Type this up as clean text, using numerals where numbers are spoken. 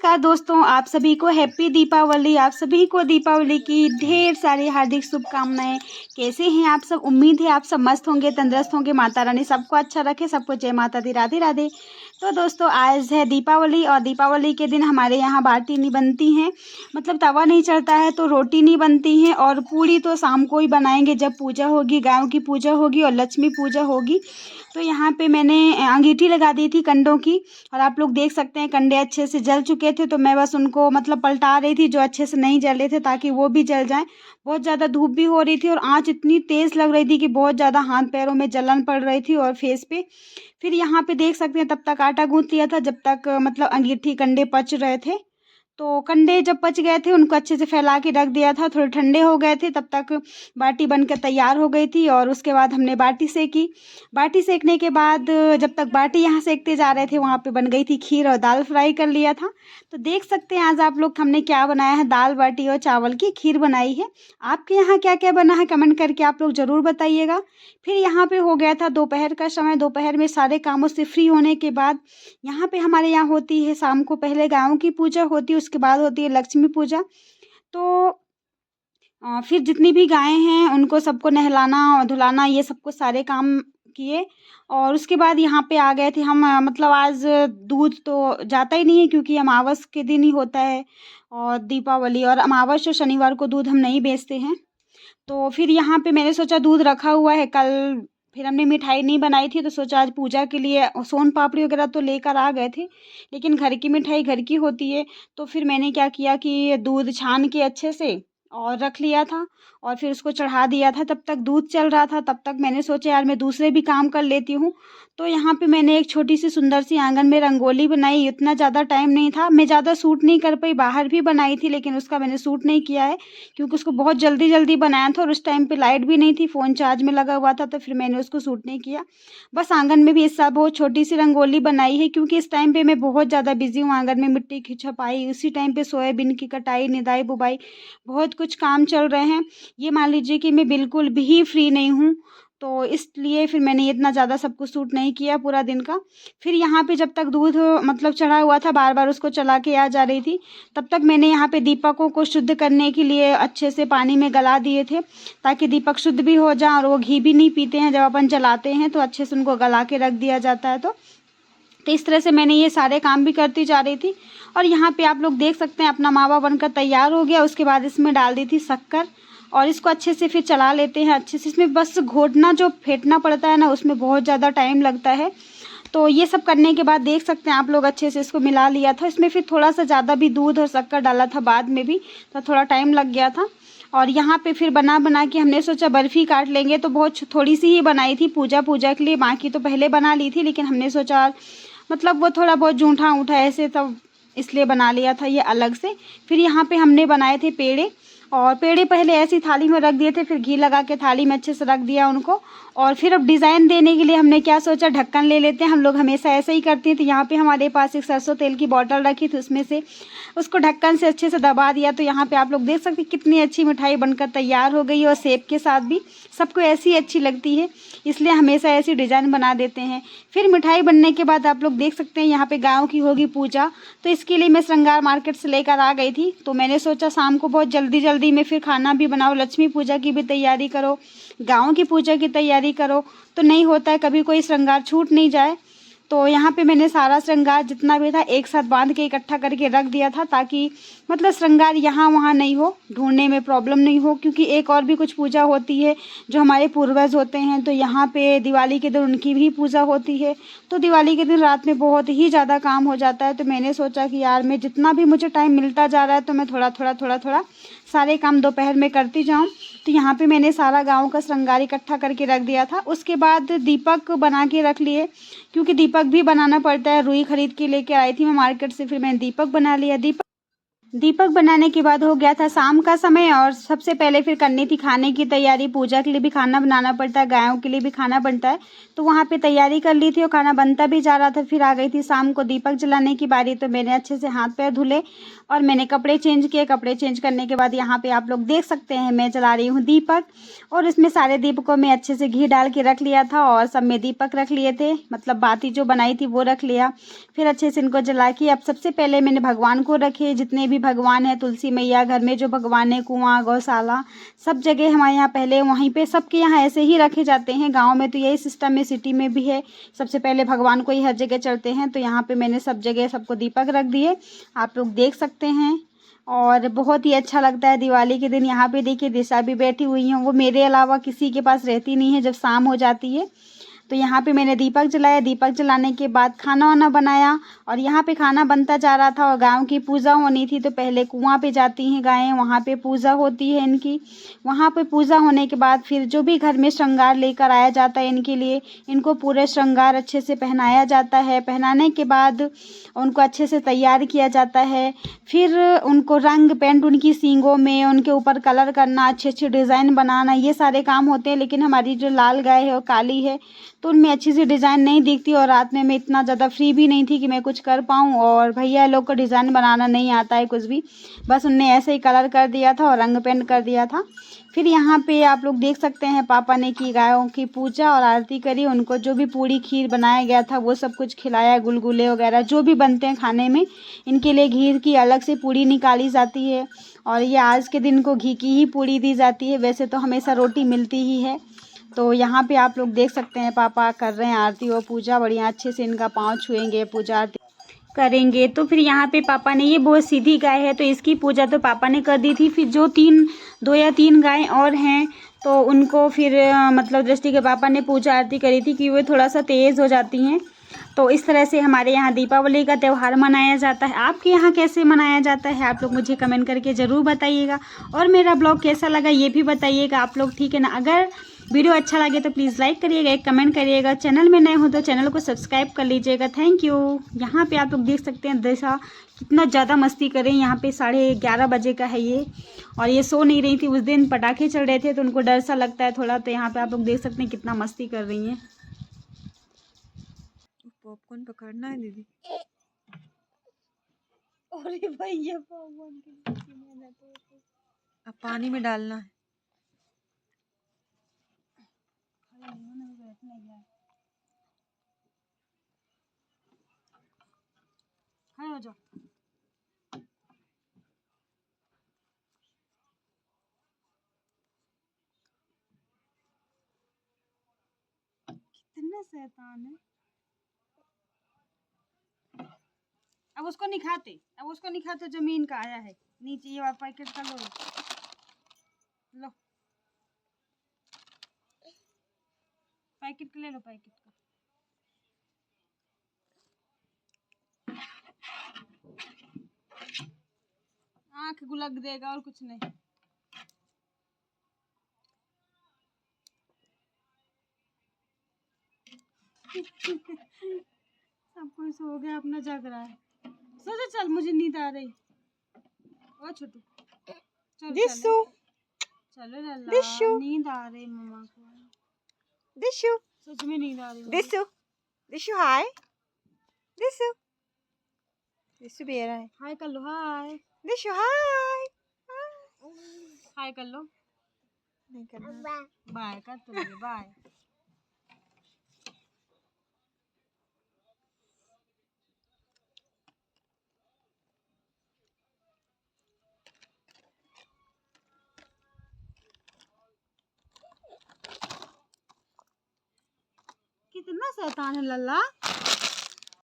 नमस्कार दोस्तों, आप सभी को हैप्पी दीपावली। आप सभी को दीपावली की ढेर सारी हार्दिक शुभकामनाएं। कैसे हैं आप सब? उम्मीद है आप सब मस्त होंगे, तंदुरुस्त होंगे। माता रानी सबको अच्छा रखे, सबको जय माता दी, राधे राधे। तो दोस्तों, आज है दीपावली और दीपावली के दिन हमारे यहाँ बाटी नहीं बनती हैं, मतलब तवा नहीं चढ़ता है तो रोटी नहीं बनती है। और पूड़ी तो शाम को ही बनाएंगे जब पूजा होगी, गायों की पूजा होगी और लक्ष्मी पूजा होगी। तो यहाँ पे मैंने अंगीठी लगा दी थी कंडों की, और आप लोग देख सकते हैं कंडे अच्छे से जल चुके थे, तो मैं बस उनको मतलब पलटा रही थी जो अच्छे से नहीं जले थे, ताकि वो भी जल जाएं। बहुत ज़्यादा धूप भी हो रही थी और आँच इतनी तेज़ लग रही थी कि बहुत ज़्यादा हाथ पैरों में जलन पड़ रही थी और फेस पे। फिर यहाँ पे देख सकते हैं तब तक आटा गूँथ लिया था, जब तक मतलब अंगीठी कंडे पच रहे थे। तो कंडे जब पच गए थे उनको अच्छे से फैला के रख दिया था, थोड़े ठंडे हो गए थे, तब तक बाटी बनकर तैयार हो गई थी। और उसके बाद हमने बाटी सेकी। बाटी सेकने के बाद जब तक बाटी यहाँ सेकते जा रहे थे, वहाँ पे बन गई थी खीर और दाल फ्राई कर लिया था। तो देख सकते हैं आज आप लोग हमने क्या बनाया है, दाल बाटी और चावल की खीर बनाई है। आपके यहाँ क्या क्या बना है कमेंट करके आप लोग ज़रूर बताइएगा। फिर यहाँ पे हो गया था दोपहर का समय। दोपहर में सारे कामों से फ्री होने के बाद यहाँ पे हमारे यहाँ होती है शाम को पहले गायों की पूजा होती है, उसके बाद होती है लक्ष्मी पूजा। तो फिर जितनी भी गायें हैं उनको सबको नहलाना और धुलाना, ये सबको सारे काम किए। और उसके बाद यहाँ पे आ गए थे हम। मतलब आज दूध तो जाता ही नहीं है क्योंकि अमावस के दिन ही होता है, और दीपावली और अमावस और शनिवार को दूध हम नहीं बेचते हैं। तो फिर यहाँ पे मैंने सोचा दूध रखा हुआ है कल, फिर हमने मिठाई नहीं बनाई थी तो सोचा आज पूजा के लिए सोन पापड़ी वगैरह तो लेकर आ गए थे, लेकिन घर की मिठाई घर की होती है। तो फिर मैंने क्या किया कि दूध छान के अच्छे से और रख लिया था, और फिर उसको चढ़ा दिया था। तब तक दूध चल रहा था, तब तक मैंने सोचा यार मैं दूसरे भी काम कर लेती हूँ। तो यहाँ पे मैंने एक छोटी सी सुंदर सी आंगन में रंगोली बनाई। इतना ज़्यादा टाइम नहीं था, मैं ज़्यादा शूट नहीं कर पाई। बाहर भी बनाई थी लेकिन उसका मैंने शूट नहीं किया है क्योंकि उसको बहुत जल्दी जल्दी बनाया था और उस टाइम पे लाइट भी नहीं थी, फ़ोन चार्ज में लगा हुआ था, तो फिर मैंने उसको शूट नहीं किया। बस आंगन में भी इस साल बहुत छोटी सी रंगोली बनाई है क्योंकि इस टाइम पे मैं बहुत ज़्यादा बिजी हूँ। आंगन में मिट्टी की छपाई, उसी टाइम पे सोयाबीन की कटाई, निदाई बुबाई, बहुत कुछ काम चल रहे हैं। ये मान लीजिए कि मैं बिल्कुल भी फ्री नहीं हूँ, तो इसलिए फिर मैंने इतना ज़्यादा सब कुछ शूट नहीं किया पूरा दिन का। फिर यहाँ पे जब तक दूध मतलब चढ़ा हुआ था, बार बार उसको चला के आ जा रही थी, तब तक मैंने यहाँ पे दीपकों को शुद्ध करने के लिए अच्छे से पानी में गला दिए थे, ताकि दीपक शुद्ध भी हो जाए। और वो घी भी नहीं पीते हैं, जब अपन जलाते हैं तो अच्छे से उनको गला के रख दिया जाता है। तो इस तरह से मैंने ये सारे काम भी करती जा रही थी। और यहाँ पे आप लोग देख सकते हैं अपना मावा बनकर तैयार हो गया। उसके बाद इसमें डाल दी थी शक्कर, और इसको अच्छे से फिर चला लेते हैं अच्छे से। इसमें बस घोटना जो फेंटना पड़ता है ना, उसमें बहुत ज़्यादा टाइम लगता है। तो ये सब करने के बाद देख सकते हैं आप लोग अच्छे से इसको मिला लिया था। इसमें फिर थोड़ा सा ज़्यादा भी दूध और शक्कर डाला था बाद में भी, तो थोड़ा टाइम लग गया था। और यहाँ पे फिर बना बना के हमने सोचा बर्फ़ी काट लेंगे, तो बहुत थोड़ी सी ही बनाई थी पूजा के लिए, बाकी तो पहले बना ली थी, लेकिन हमने सोचा मतलब वो थोड़ा बहुत जूठा ऊठा ऐसे तब इसलिए बना लिया था ये अलग से। फिर यहाँ पे हमने बनाए थे पेड़े, और पेड़े पहले ऐसी थाली में रख दिए थे, फिर घी लगा के थाली में अच्छे से रख दिया उनको। और फिर अब डिज़ाइन देने के लिए हमने क्या सोचा, ढक्कन ले लेते हैं। हम लोग हमेशा ऐसे ही करते हैं। तो यहाँ पे हमारे पास एक सरसों तेल की बॉटल रखी थी, उसमें से उसको ढक्कन से अच्छे से दबा दिया। तो यहाँ पे आप लोग देख सकते हैं कितनी अच्छी मिठाई बनकर तैयार हो गई, और सेब के साथ भी सबको ऐसी अच्छी लगती है, इसलिए हमेशा ऐसी डिज़ाइन बना देते हैं। फिर मिठाई बनने के बाद आप लोग देख सकते हैं यहाँ पे गायों की होगी पूजा, तो इसके लिए मैं श्रृंगार मार्केट से लेकर आ गई थी। तो मैंने सोचा शाम को बहुत जल्दी जल्दी में फिर खाना भी बनाओ, लक्ष्मी पूजा की भी तैयारी करो, गाँव की पूजा की तैयारी करो, तो नहीं होता है कभी कोई श्रृंगार छूट नहीं जाए। तो यहाँ पे मैंने सारा श्रृंगार जितना भी था एक साथ बांध के इकट्ठा करके रख दिया था, ताकि मतलब श्रृंगार यहाँ वहाँ नहीं हो, ढूंढने में प्रॉब्लम नहीं हो। क्योंकि एक और भी कुछ पूजा होती है जो हमारे पूर्वज होते हैं, तो यहाँ पे दिवाली के दिन उनकी भी पूजा होती है। तो दिवाली के दिन रात में बहुत ही ज़्यादा काम हो जाता है। तो मैंने सोचा कि यार मैं जितना भी मुझे टाइम मिलता जा रहा है, तो मैं थोड़ा थोड़ा सारे काम दोपहर में करती जाऊँ। तो यहाँ पे मैंने सारा गाँव का श्रृंगार इकट्ठा करके रख दिया था। उसके बाद दीपक बना के रख लिए, क्योंकि दीपक भी बनाना पड़ता है। रुई खरीद के लेके आई थी मैं मार्केट से, फिर मैंने दीपक बना लिया। दीपक बनाने के बाद हो गया था शाम का समय और सबसे पहले फिर करनी थी खाने की तैयारी। पूजा के लिए भी खाना बनाना पड़ता है, गायों के लिए भी खाना बनता है, तो वहाँ पे तैयारी कर ली थी और खाना बनता भी जा रहा था। फिर आ गई थी शाम को दीपक जलाने की बारी, तो मैंने अच्छे से हाथ पैर धुले और मैंने कपड़े चेंज किए। कपड़े चेंज करने के बाद यहाँ पे आप लोग देख सकते हैं मैं जला रही हूँ दीपक, और इसमें सारे दीपकों में अच्छे से घी डाल के रख लिया था और सब में दीपक रख लिए थे, मतलब बाती जो बनाई थी वो रख लिया। फिर अच्छे से इनको जला के अब सबसे पहले मैंने भगवान को रखे, जितने भी भगवान है, तुलसी मैया, घर में जो भगवान है, कुआं, गौशाला, सब जगह हमारे यहाँ पहले वहीं पे सबके यहाँ ऐसे ही रखे जाते हैं। गांव में तो यही सिस्टम है, सिटी में भी है, सबसे पहले भगवान को ही हर जगह चलते हैं। तो यहाँ पे मैंने सब जगह सबको दीपक रख दिए, आप लोग देख सकते हैं। और बहुत ही अच्छा लगता है दिवाली के दिन। यहाँ पे देखिए दिशा भी बैठी हुई हैं, वो मेरे अलावा किसी के पास रहती नहीं है जब शाम हो जाती है। तो यहाँ पे मैंने दीपक जलाया, दीपक जलाने के बाद खाना वाना बनाया और यहाँ पे खाना बनता जा रहा था और गाँव की पूजा होनी थी। तो पहले कुआं पे जाती हैं गायें, वहाँ पे पूजा होती है इनकी। वहाँ पे पूजा होने के बाद फिर जो भी घर में श्रृंगार लेकर आया जाता है इनके लिए, इनको पूरे श्रृंगार अच्छे से पहनाया जाता है। पहनाने के बाद उनको अच्छे से तैयार किया जाता है। फिर उनको रंग पेंट, उनकी सींगों में, उनके ऊपर कलर करना, अच्छे अच्छे डिज़ाइन बनाना, ये सारे काम होते हैं। लेकिन हमारी जो लाल गाय है और काली है, तो उनमें अच्छी सी डिज़ाइन नहीं दिखती और रात में मैं इतना ज़्यादा फ्री भी नहीं थी कि मैं कुछ कर पाऊँ, और भैया लोग को डिज़ाइन बनाना नहीं आता है कुछ भी, बस उनने ऐसे ही कलर कर दिया था और रंग पेंट कर दिया था। फिर यहाँ पे आप लोग देख सकते हैं पापा ने की गायों की पूजा और आरती करी। उनको जो भी पूड़ी खीर बनाया गया था वो सब कुछ खिलाया, गुलगुले वगैरह जो भी बनते हैं खाने में, इनके लिए घी की अलग से पूड़ी निकाली जाती है। और ये आज के दिन को घी की ही पूड़ी दी जाती है, वैसे तो हमेशा रोटी मिलती ही है। तो यहाँ पे आप लोग देख सकते हैं पापा कर रहे हैं आरती और पूजा, बढ़िया अच्छे से इनका पाँव छुएंगे, पूजा आरती करेंगे। तो फिर यहाँ पे पापा ने, ये बहुत सीधी गाय है तो इसकी पूजा तो पापा ने कर दी थी। फिर जो 2 या 3 गायें और हैं तो उनको फिर मतलब दृष्टि के पापा ने पूजा आरती करी थी कि वो थोड़ा सा तेज़ हो जाती हैं। तो इस तरह से हमारे यहाँ दीपावली का त्यौहार मनाया जाता है। आपके यहाँ कैसे मनाया जाता है आप लोग मुझे कमेंट करके ज़रूर बताइएगा, और मेरा ब्लॉग कैसा लगा ये भी बताइएगा आप लोग, ठीक है ना। अगर वीडियो अच्छा लगे तो प्लीज़ लाइक करिएगा, एक कमेंट करिएगा, चैनल में नए हो तो चैनल को सब्सक्राइब कर लीजिएगा। Thank you. यहाँ पे आप लोग देख सकते हैं दिशा कितना ज़्यादा मस्ती कर रही है। यहाँ पे 11:30 बजे का है ये, और ये सो नहीं रही थी। उस दिन पटाखे चल रहे थे तो उनको डर सा लगता है थोड़ा, तो यहाँ पे आप लोग देख सकते हैं कितना मस्ती कर रही हैं। पॉपकॉर्न पकड़ना है दीदी। अरे भैया अब पानी में डालना है। खड़े हो जाओ। कितना शैतान है। अब उसको नहीं खाते, अब उसको नहीं खाते, जमीन का आया है नीचे। ये वाला पैकेट का लो, लो पैकेट का ले लो, पैकेट का। आँख गुलक देगा और कुछ नहीं। सब कोई सो गया, अपना जग रहा है। सो जा, चल मुझे नींद आ रही। ओ छोटू चल, दिशु, चलो लल्ला, दिशु, नींद आ रही मम्मा को, दिशु, सच में नींद आ रही। दिशु, दिशु हाय, दिशु, दिशु भी आ रहा है। हाय कर लो, हाय दिशु हाय, हाय कर लो। नहीं करना। बाय कर तो, बाय। कितना शैतान है लल्ला।